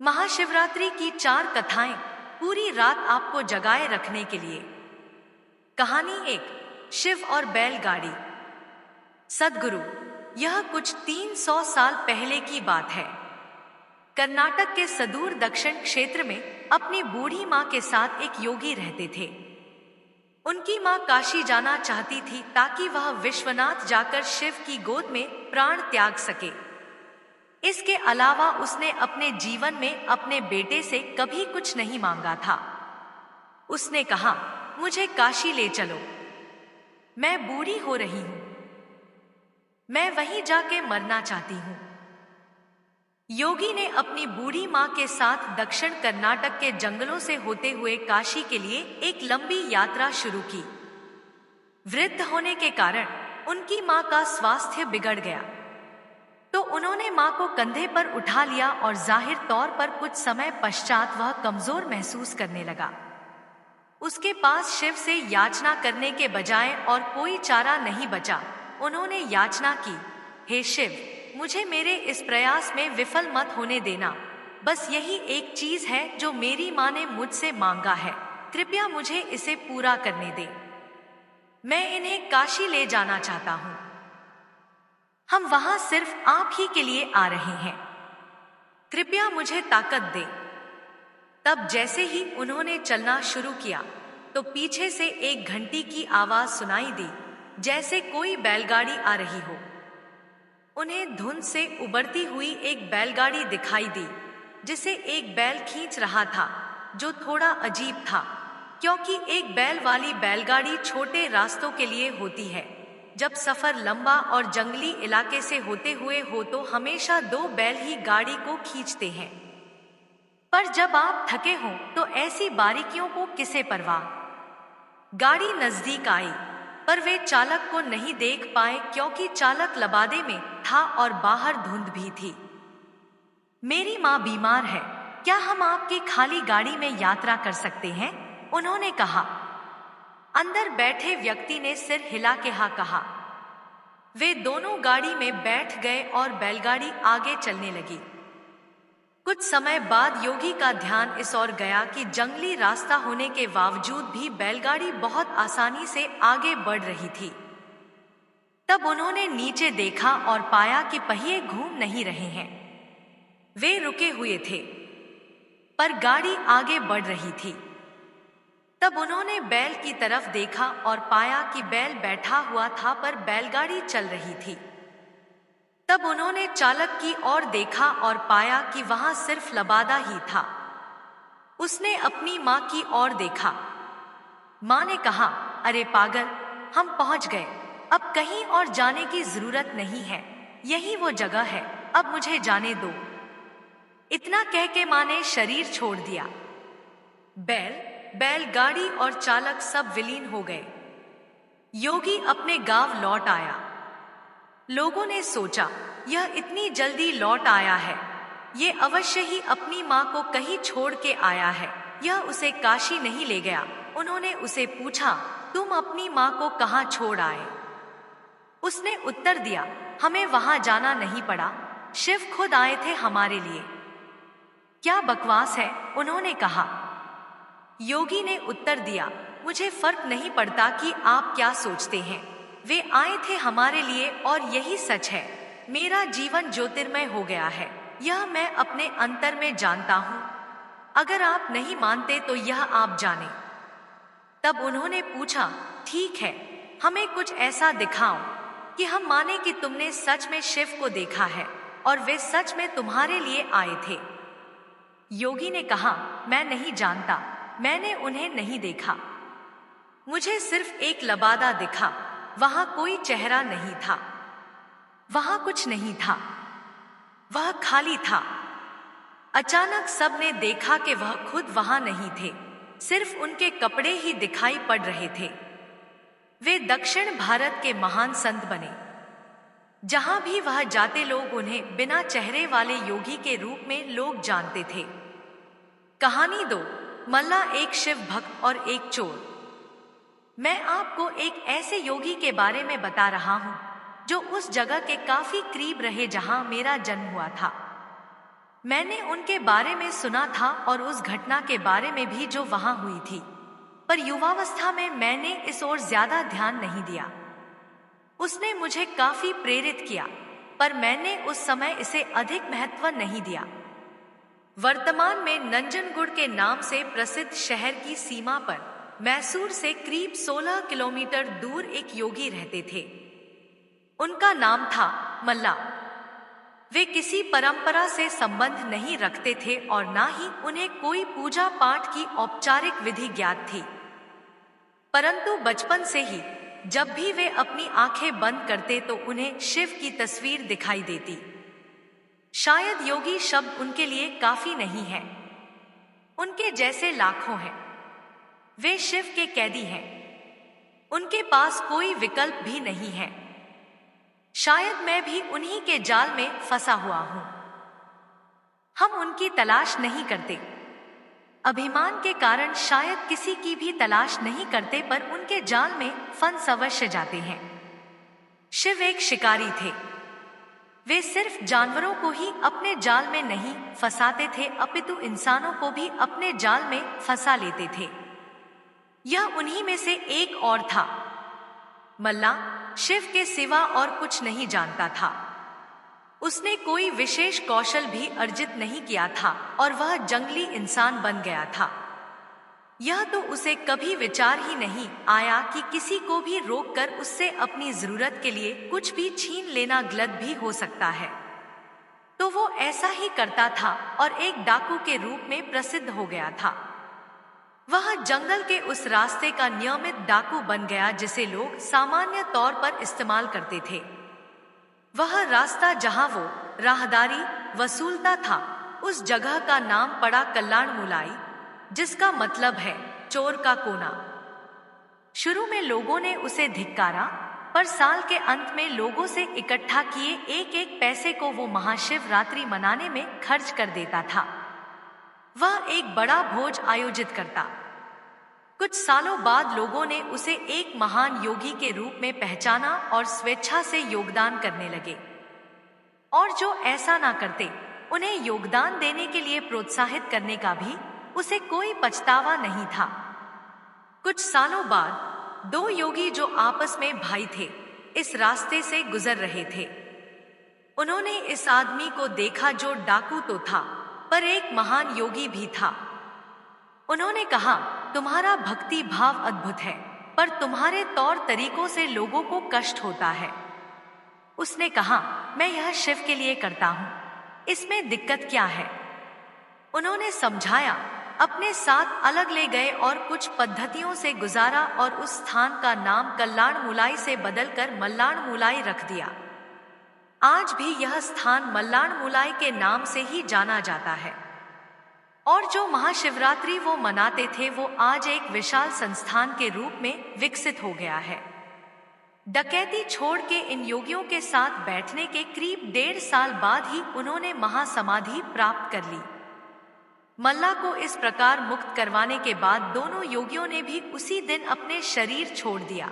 महाशिवरात्रि की 4 कथाएं पूरी रात आपको जगाए रखने के लिए। कहानी 1, शिव और बैलगाड़ी। सद्गुरु। यह कुछ 300 साल पहले की बात है। कर्नाटक के सुदूर दक्षिण क्षेत्र में अपनी बूढ़ी माँ के साथ एक योगी रहते थे। उनकी माँ काशी जाना चाहती थी ताकि वह विश्वनाथ जाकर शिव की गोद में प्राण त्याग सके। इसके अलावा उसने अपने जीवन में अपने बेटे से कभी कुछ नहीं मांगा था। उसने कहा, मुझे काशी ले चलो, मैं बूढ़ी हो रही हूं, मैं वहीं जाके मरना चाहती हूं। योगी ने अपनी बूढ़ी माँ के साथ दक्षिण कर्नाटक के जंगलों से होते हुए काशी के लिए एक लंबी यात्रा शुरू की। वृद्ध होने के कारण उनकी माँ का स्वास्थ्य बिगड़ गया, तो उन्होंने माँ को कंधे पर उठा लिया और जाहिर तौर पर कुछ समय पश्चात वह कमजोर महसूस करने लगा। उसके पास शिव से याचना करने के बजाय और कोई चारा नहीं बचा। उन्होंने याचना की, हे शिव, मुझे मेरे इस प्रयास में विफल मत होने देना। बस यही एक चीज है जो मेरी माँ ने मुझसे मांगा है, कृपया मुझे इसे पूरा करने दे। मैं इन्हें काशी ले जाना चाहता हूँ। हम वहां सिर्फ आप ही के लिए आ रहे हैं, कृपया मुझे ताकत दे। तब जैसे ही उन्होंने चलना शुरू किया तो पीछे से एक घंटी की आवाज सुनाई दी, जैसे कोई बैलगाड़ी आ रही हो। उन्हें धुंध से उबरती हुई एक बैलगाड़ी दिखाई दी, जिसे एक बैल खींच रहा था, जो थोड़ा अजीब था, क्योंकि एक बैल वाली बैलगाड़ी छोटे रास्तों के लिए होती है। जब सफर लंबा और जंगली इलाके से होते हुए हो तो हमेशा 2 बैल ही गाड़ी को खींचते हैं। पर जब आप थके हो तो ऐसी बारीकियों को किसे परवाह। गाड़ी नजदीक आई, पर वे चालक को नहीं देख पाए क्योंकि चालक लबादे में था और बाहर धुंध भी थी। मेरी माँ बीमार है, क्या हम आपकी खाली गाड़ी में यात्रा कर सकते हैं? उन्होंने कहा। अंदर बैठे व्यक्ति ने सिर हिला के हाँ कहा। वे दोनों गाड़ी में बैठ गए और बैलगाड़ी आगे चलने लगी। कुछ समय बाद योगी का ध्यान इस ओर गया कि जंगली रास्ता होने के बावजूद भी बैलगाड़ी बहुत आसानी से आगे बढ़ रही थी। तब उन्होंने नीचे देखा और पाया कि पहिए घूम नहीं रहे हैं। वे रुके हुए थे, पर गाड़ी आगे बढ़ रही थी। तब उन्होंने बैल की तरफ देखा और पाया कि बैल बैठा हुआ था, पर बैलगाड़ी चल रही थी। तब उन्होंने चालक की ओर देखा और पाया कि वहां सिर्फ लबादा ही था। उसने अपनी माँ की ओर देखा। माँ ने कहा, अरे पागल, हम पहुंच गए, अब कहीं और जाने की जरूरत नहीं है, यही वो जगह है, अब मुझे जाने दो। इतना कह के माँ ने शरीर छोड़ दिया। बैलगाड़ी और चालक सब विलीन हो गए। योगी अपने गांव लौट आया। लोगों ने सोचा, यह इतनी जल्दी लौट आया है, ये अवश्य ही अपनी माँ को कहीं छोड़ के आया है, यह उसे काशी नहीं ले गया। उन्होंने उसे पूछा, तुम अपनी माँ को कहाँ छोड़ आए? उसने उत्तर दिया, हमें वहां जाना नहीं पड़ा, शिव खुद आए थे हमारे लिए। क्या बकवास है, उन्होंने कहा। योगी ने उत्तर दिया, मुझे फर्क नहीं पड़ता कि आप क्या सोचते हैं, वे आए थे हमारे लिए और यही सच है। मेरा जीवन ज्योतिर्मय हो गया है, यह मैं अपने अंतर में जानता हूं। अगर आप नहीं मानते तो यह आप जाने। तब उन्होंने पूछा, ठीक है, हमें कुछ ऐसा दिखाओ कि हम माने कि तुमने सच में शिव को देखा है और वे सच में तुम्हारे लिए आए थे। योगी ने कहा, मैं नहीं जानता, मैंने उन्हें नहीं देखा, मुझे सिर्फ एक लबादा दिखा, वहां कोई चेहरा नहीं था, वहां कुछ नहीं था, वह खाली था। अचानक सबने देखा कि वह खुद वहां नहीं थे, सिर्फ उनके कपड़े ही दिखाई पड़ रहे थे। वे दक्षिण भारत के महान संत बने। जहां भी वह जाते लोग उन्हें बिना चेहरे वाले योगी के रूप में लोग जानते थे। कहानी 2, मल्ला, एक शिव भक्त और एक चोर। मैं आपको एक ऐसे योगी के बारे में बता रहा हूं जो उस जगह के काफी करीब रहे जहां मेरा जन्म हुआ था। मैंने उनके बारे में सुना था और उस घटना के बारे में भी जो वहां हुई थी, पर युवावस्था में मैंने इस ओर ज्यादा ध्यान नहीं दिया। उसने मुझे काफी प्रेरित किया, पर मैंने उस समय इसे अधिक महत्व नहीं दिया। वर्तमान में नंजनगुड़ के नाम से प्रसिद्ध शहर की सीमा पर मैसूर से करीब 16 किलोमीटर दूर एक योगी रहते थे। उनका नाम था मल्ला। वे किसी परंपरा से संबंध नहीं रखते थे और ना ही उन्हें कोई पूजा पाठ की औपचारिक विधि ज्ञात थी, परंतु बचपन से ही जब भी वे अपनी आंखें बंद करते तो उन्हें शिव की तस्वीर दिखाई देती। शायद योगी शब्द उनके लिए काफी नहीं है। उनके जैसे लाखों हैं। वे शिव के कैदी हैं। उनके पास कोई विकल्प भी नहीं है। शायद मैं भी उन्हीं के जाल में फंसा हुआ हूं। हम उनकी तलाश नहीं करते। अभिमान के कारण शायद किसी की भी तलाश नहीं करते, पर उनके जाल में फंस अवश्य जाते हैं। शिव एक शिकारी थे। वे सिर्फ जानवरों को ही अपने जाल में नहीं फंसाते थे, अपितु इंसानों को भी अपने जाल में फंसा लेते थे। यह उन्हीं में से एक और था। मल्ला शिव के सिवा और कुछ नहीं जानता था। उसने कोई विशेष कौशल भी अर्जित नहीं किया था और वह जंगली इंसान बन गया था। यह तो उसे कभी विचार ही नहीं आया कि किसी को भी रोककर उससे अपनी जरूरत के लिए कुछ भी छीन लेना गलत भी हो सकता है। तो वो ऐसा ही करता था और एक डाकू के रूप में प्रसिद्ध हो गया था। वह जंगल के उस रास्ते का नियमित डाकू बन गया जिसे लोग सामान्य तौर पर इस्तेमाल करते थे। वह रास्ता जहां वो राहदारी वसूलता था, उस जगह का नाम पड़ा कल्याण मुलाई, जिसका मतलब है चोर का कोना। शुरू में लोगों ने उसे धिक्कारा, पर साल के अंत में लोगों से इकट्ठा किए एक एक पैसे को वो महाशिवरात्रि मनाने में खर्च कर देता था। वह एक बड़ा भोज आयोजित करता। कुछ सालों बाद लोगों ने उसे एक महान योगी के रूप में पहचाना और स्वेच्छा से योगदान करने लगे। और जो ऐसा ना करते, उन्हें योगदान देने के लिए प्रोत्साहित करने का भी उसे कोई पछतावा नहीं था। कुछ सालों बाद दो योगी जो आपस में भाई थे, इस रास्ते से गुजर रहे थे। उन्होंने इस आदमी को देखा जो डाकू तो था, पर एक महान योगी भी था। उन्होंने कहा, तुम्हारा भक्ति भाव अद्भुत है, पर तुम्हारे तौर तरीकों से लोगों को कष्ट होता है। उसने कहा, मैं यह शिव के लिए करता हूं, इसमें दिक्कत क्या है? उन्होंने समझाया, अपने साथ अलग ले गए और कुछ पद्धतियों से गुजारा और उस स्थान का नाम कल्याण मुलाई से बदलकर मल्लाण मुलाई रख दिया। आज भी यह स्थान मल्लाण मुलाई के नाम से ही जाना जाता है। और जो महाशिवरात्रि वो मनाते थे वो आज एक विशाल संस्थान के रूप में विकसित हो गया है। डकैती छोड़ के इन योगियों के साथ बैठने के करीब 1.5 साल बाद ही उन्होंने महासमाधि प्राप्त कर ली। मल्ला को इस प्रकार मुक्त करवाने के बाद दोनों योगियों ने भी उसी दिन अपने शरीर छोड़ दिया।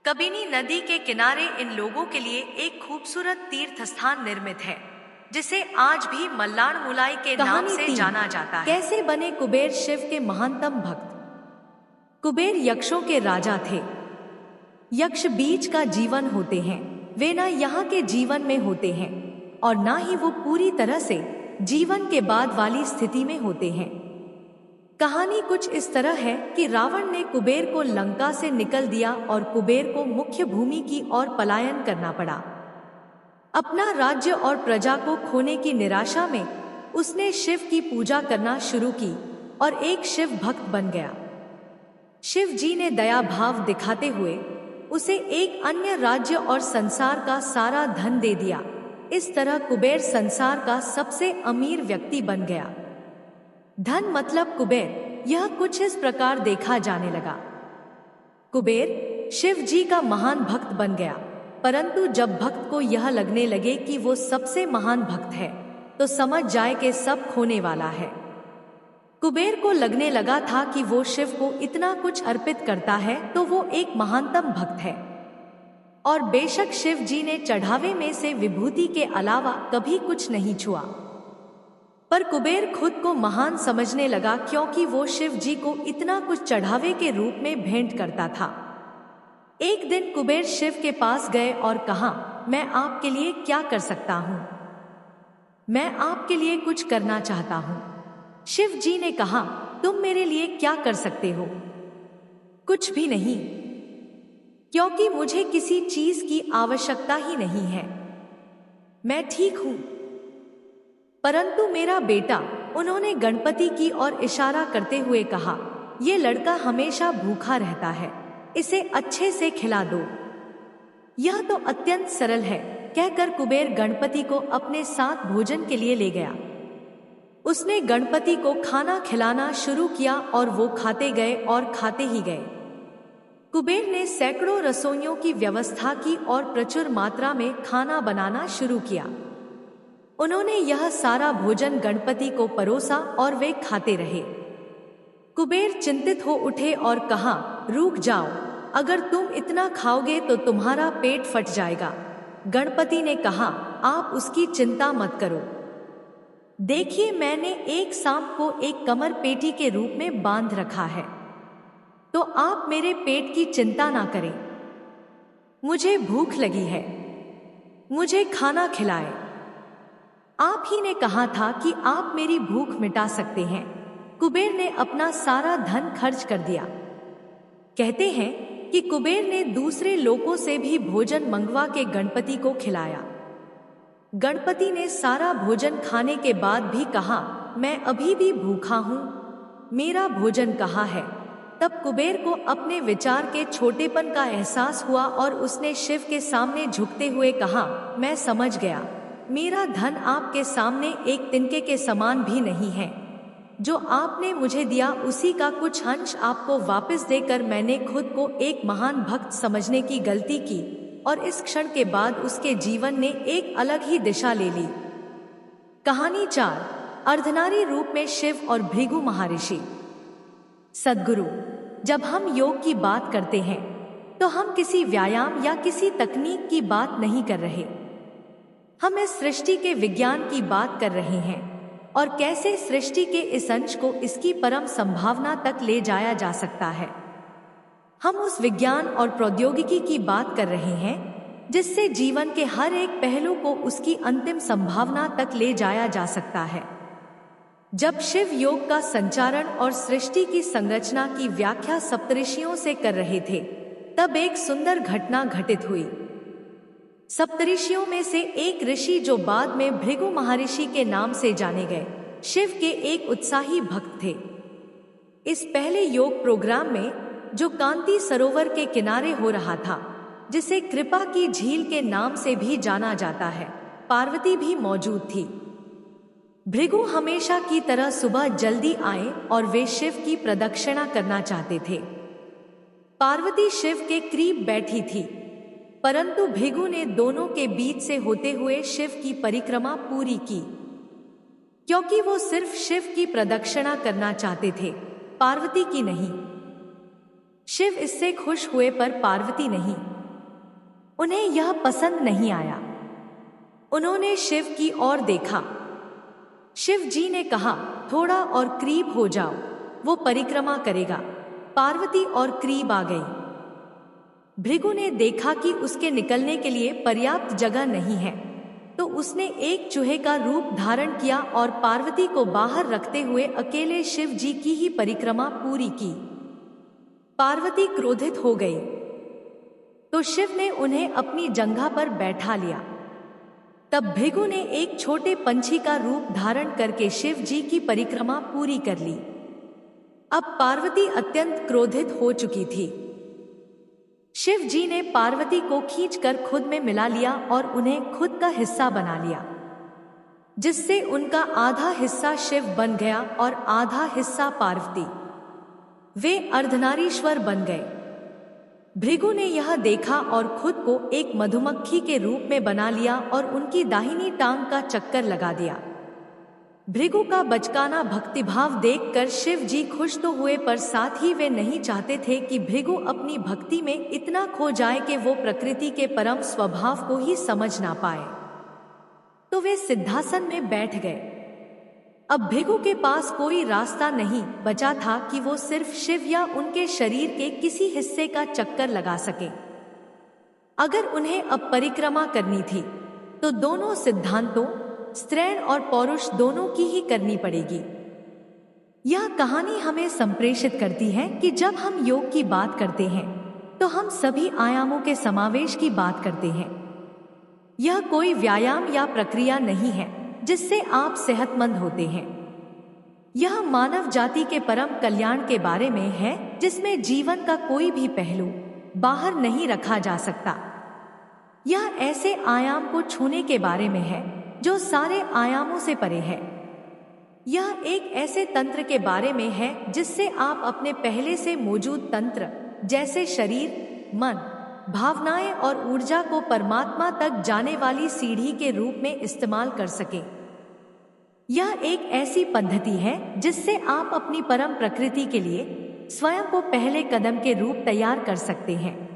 कबिनी नदी के किनारे इन लोगों के लिए एक खूबसूरत तीर्थ स्थान निर्मित है, जिसे आज भी मल्लाण मुलाई के नाम से जाना जाता है। कैसे बने कुबेर शिव के महानतम भक्त? कुबेर यक्षों के राजा थे। यक्ष बीच का जीवन होते हैं। वे ना यहाँ के जीवन में होते हैं और ना ही वो पूरी तरह से जीवन के बाद वाली स्थिति में होते हैं। कहानी कुछ इस तरह है कि रावण ने कुबेर को लंका से निकल दिया और कुबेर को मुख्य भूमि की ओर पलायन करना पड़ा। अपना राज्य और प्रजा को खोने की निराशा में उसने शिव की पूजा करना शुरू की और एक शिव भक्त बन गया। शिव जी ने दया भाव दिखाते हुए उसे एक अन्य राज्य और संसार का सारा धन दे दिया। इस तरह कुबेर संसार का सबसे अमीर व्यक्ति बन गया। धन मतलब कुबेर, यह कुछ इस प्रकार देखा जाने लगा। कुबेर शिव जी का महान भक्त बन गया, परंतु जब भक्त को यह लगने लगे कि वो सबसे महान भक्त है, तो समझ जाए कि सब खोने वाला है। कुबेर को लगने लगा था कि वो शिव को इतना कुछ अर्पित करता है तो वो एक महानतम भक्त है, और बेशक शिव जी ने चढ़ावे में से विभूति के अलावा कभी कुछ नहीं छुआ। पर कुबेर खुद को महान समझने लगा क्योंकि वो शिव जी को इतना कुछ चढ़ावे के रूप में भेंट करता था। एक दिन कुबेर शिव के पास गए और कहा, मैं आपके लिए क्या कर सकता हूँ? मैं आपके लिए कुछ करना चाहता हूँ। शिव जी ने कहा, तुम मेरे लिए क्या कर सकते हो? कुछ भी नहीं, क्योंकि मुझे किसी चीज की आवश्यकता ही नहीं है। मैं ठीक हूं। परंतु मेरा बेटा, उन्होंने गणपति की ओर इशारा करते हुए कहा, यह लड़का हमेशा भूखा रहता है, इसे अच्छे से खिला दो। यह तो अत्यंत सरल है, कहकर कुबेर गणपति को अपने साथ भोजन के लिए ले गया। उसने गणपति को खाना खिलाना शुरू किया और वो खाते गए और खाते ही गए। कुबेर ने सैकड़ों रसोइयों की व्यवस्था की और प्रचुर मात्रा में खाना बनाना शुरू किया। उन्होंने यह सारा भोजन गणपति को परोसा और वे खाते रहे। कुबेर चिंतित हो उठे और कहा, रुक जाओ, अगर तुम इतना खाओगे तो तुम्हारा पेट फट जाएगा। गणपति ने कहा, आप उसकी चिंता मत करो। देखिए, मैंने एक सांप को एक कमर पेटी के रूप में बांध रखा है, तो आप मेरे पेट की चिंता ना करें। मुझे भूख लगी है, मुझे खाना खिलाएं। आप ही ने कहा था कि आप मेरी भूख मिटा सकते हैं। कुबेर ने अपना सारा धन खर्च कर दिया। कहते हैं कि कुबेर ने दूसरे लोगों से भी भोजन मंगवा के गणपति को खिलाया। गणपति ने सारा भोजन खाने के बाद भी कहा, मैं अभी भी भूखा हूं, मेरा भोजन कहाँ है? तब कुबेर को अपने विचार के छोटेपन का एहसास हुआ और उसने शिव के सामने झुकते हुए कहा, मैं समझ गया, मेरा धन आपके सामने एक तिनके के समान भी नहीं है। जो आपने मुझे दिया उसी का कुछ अंश आपको वापस देकर मैंने खुद को एक महान भक्त समझने की गलती की और इस क्षण के बाद उसके जीवन ने एक अलग ही दिशा ले ली। कहानी 4, अर्धनारी रूप में शिव और भृगु महर्षि। सद्गुरु, जब हम योग की बात करते हैं तो हम किसी व्यायाम या किसी तकनीक की बात नहीं कर रहे। हम इस सृष्टि के विज्ञान की बात कर रहे हैं और कैसे सृष्टि के इस अंश को इसकी परम संभावना तक ले जाया जा सकता है। हम उस विज्ञान और प्रौद्योगिकी की बात कर रहे हैं जिससे जीवन के हर एक पहलू को उसकी अंतिम संभावना तक ले जाया जा सकता है। जब शिव योग का संचारण और सृष्टि की संरचना की व्याख्या सप्तऋषियों से कर रहे थे, तब एक सुंदर घटना घटित हुई। सप्तऋषियों में से एक ऋषि, जो बाद में भृगु महर्षि के नाम से जाने गए, शिव के एक उत्साही भक्त थे। इस पहले योग प्रोग्राम में, जो कांति सरोवर के किनारे हो रहा था, जिसे कृपा की झील के नाम से भी जाना जाता है, पार्वती भी मौजूद थी। भृगु हमेशा की तरह सुबह जल्दी आए और वे शिव की प्रदक्षिणा करना चाहते थे। पार्वती शिव के करीब बैठी थी, परंतु भृगु ने दोनों के बीच से होते हुए शिव की परिक्रमा पूरी की, क्योंकि वो सिर्फ शिव की प्रदक्षिणा करना चाहते थे, पार्वती की नहीं। शिव इससे खुश हुए पर पार्वती नहीं। उन्हें यह पसंद नहीं आया। उन्होंने शिव की ओर देखा। शिव जी ने कहा, थोड़ा और करीब हो जाओ, वो परिक्रमा करेगा। पार्वती और करीब आ गई। भृगु ने देखा कि उसके निकलने के लिए पर्याप्त जगह नहीं है, तो उसने एक चूहे का रूप धारण किया और पार्वती को बाहर रखते हुए अकेले शिव जी की ही परिक्रमा पूरी की। पार्वती क्रोधित हो गई, तो शिव ने उन्हें अपनी जंघा पर बैठा लिया। तब भृगु ने एक छोटे पंछी का रूप धारण करके शिव जी की परिक्रमा पूरी कर ली। अब पार्वती अत्यंत क्रोधित हो चुकी थी। शिव जी ने पार्वती को खींचकर खुद में मिला लिया और उन्हें खुद का हिस्सा बना लिया, जिससे उनका आधा हिस्सा शिव बन गया और आधा हिस्सा पार्वती। वे अर्धनारीश्वर बन गए। भृगु ने यह देखा और खुद को एक मधुमक्खी के रूप में बना लिया और उनकी दाहिनी टांग का चक्कर लगा दिया। भृगु का बचकाना भक्तिभाव देखकर शिव जी खुश तो हुए, पर साथ ही वे नहीं चाहते थे कि भृगु अपनी भक्ति में इतना खो जाए कि वो प्रकृति के परम स्वभाव को ही समझ ना पाए। तो वे सिद्धासन में बैठ गए। अब भृगु के पास कोई रास्ता नहीं बचा था कि वो सिर्फ शिव या उनके शरीर के किसी हिस्से का चक्कर लगा सके। अगर उन्हें अब परिक्रमा करनी थी तो दोनों सिद्धांतों, स्त्रैण और पौरुष दोनों की ही करनी पड़ेगी। यह कहानी हमें संप्रेषित करती है कि जब हम योग की बात करते हैं तो हम सभी आयामों के समावेश की बात करते हैं। यह कोई व्यायाम या प्रक्रिया नहीं है जिससे आप सेहतमंद होते हैं। यह मानव जाति के परम कल्याण के बारे में है, जिसमें जीवन का कोई भी पहलू बाहर नहीं रखा जा सकता। यह ऐसे आयाम को छूने के बारे में है जो सारे आयामों से परे है। यह एक ऐसे तंत्र के बारे में है जिससे आप अपने पहले से मौजूद तंत्र जैसे शरीर, मन, भावनाएं और ऊर्जा को परमात्मा तक जाने वाली सीढ़ी के रूप में इस्तेमाल कर सकें। यह एक ऐसी पद्धति है जिससे आप अपनी परम प्रकृति के लिए स्वयं को पहले कदम के रूप तैयार कर सकते हैं।